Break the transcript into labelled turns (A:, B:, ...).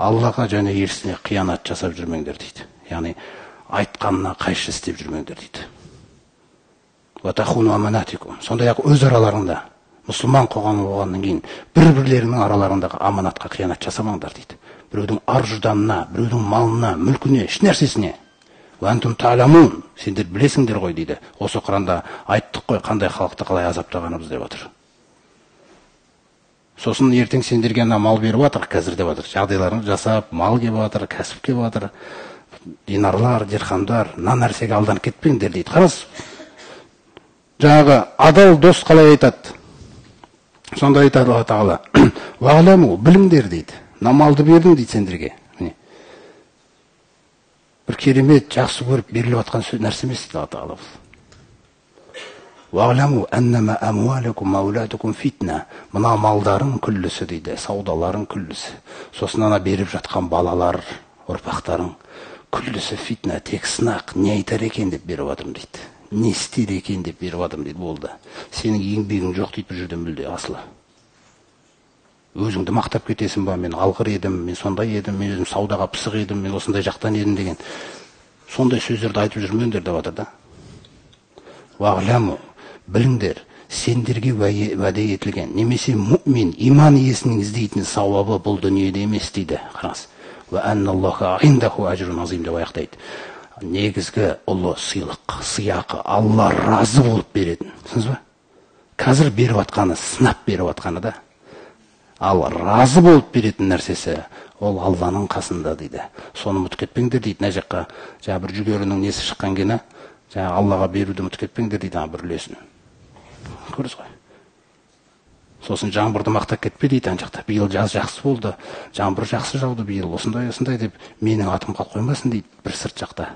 A: Аллаға және елшісіне қиянат жасап жүрмеңдер дейді. Яғни айтқанына қайшы істеп жүрмеңдер дейді. Ватахуну аманатикум. Сондай-ақ өз араларында, мұсылман қоғамы болғаннан кейін бір-бірлерінің араларындағы аманатқа қиянат жасамаңдар дейді. Біреудің ар-жданына, біреудің малына, мүлкіне, еш нәрсесіне. Вантум та'ламун, сендер білесіңдер ғой дейді. Осы Құранда айттық қой қандай халықты қалай азаптағанымыз деп отыр. Сосын ертең сендерге мал беріп жатыр, қазір деп жатыр. Жағдайларын жасап, мал кеп жатыр, кәсіп кеп жатыр. Динарлар, дирхамдар, нәрсеге алданып кетпеңдер дейді. Қарас. Жаңағы адал дос қалай айтады? Сонда айтады Алла Тағала. Вағламу, біліңдер дейді. Малды бердің дейді сендерге. Бір керемет, жақсы көріп беріліп жатқан нәрсе емес дейді Алла Тағала. Вағламу аннама амуалакум аулатукум фитна. Мына малдарын күллісі дейді, саудаларын күллісі. Сосын ана беріп жатқан балалар, ұрпақтарың күллісі фитна, тек сынақ. Не айтар екен деп беріп жатырмын дейді. Не істер екен деп беріп жатырмын дейді, болды. Сенің еңбегің жоқ дейді бір жерден мүлде асылы. Өзіңді мақтап кетесің ба, мен алғыр едім, мен сондай едім, мен өзім саудаға пысық едім, мен осындай жақтан едім деген. Сондай сөздерді айтып жүрмеңдер деп жатыр да. Вағламу, біліңдер, сендерге уәде етілген, немесе мұъмин, иман иесінің іздейтін сауабы бұл дүниеде емес дейді. Қараңыз. Ва анналлаха индаху ажрун азим деп аяқтайды. Негізгі ұлы сыйлық, сыйақы Алла разы болып беретін. Түсінсіз ба? Қазір беріп атқаны, сынап беріп атқаны да. Ал разы болып беретін нәрсесі ол Алланың қасында дейді. Соны ұмытып кетпеңдер дейді. Мына жаққа жаңа бір жүгерінің несі шыққан кені, жаңа Аллаға беруді ұмытып кетпеңдер дейді, бір үлесін. Көрдіңіз ғой. Сосын жаңбырды мақтап кетпе дейді ана жақта. Биыл жаз жақсы болды, жаңбыр жақсы жауды биыл, осындай деп менің атым қалып қоймасын дейді бір сырт жақта.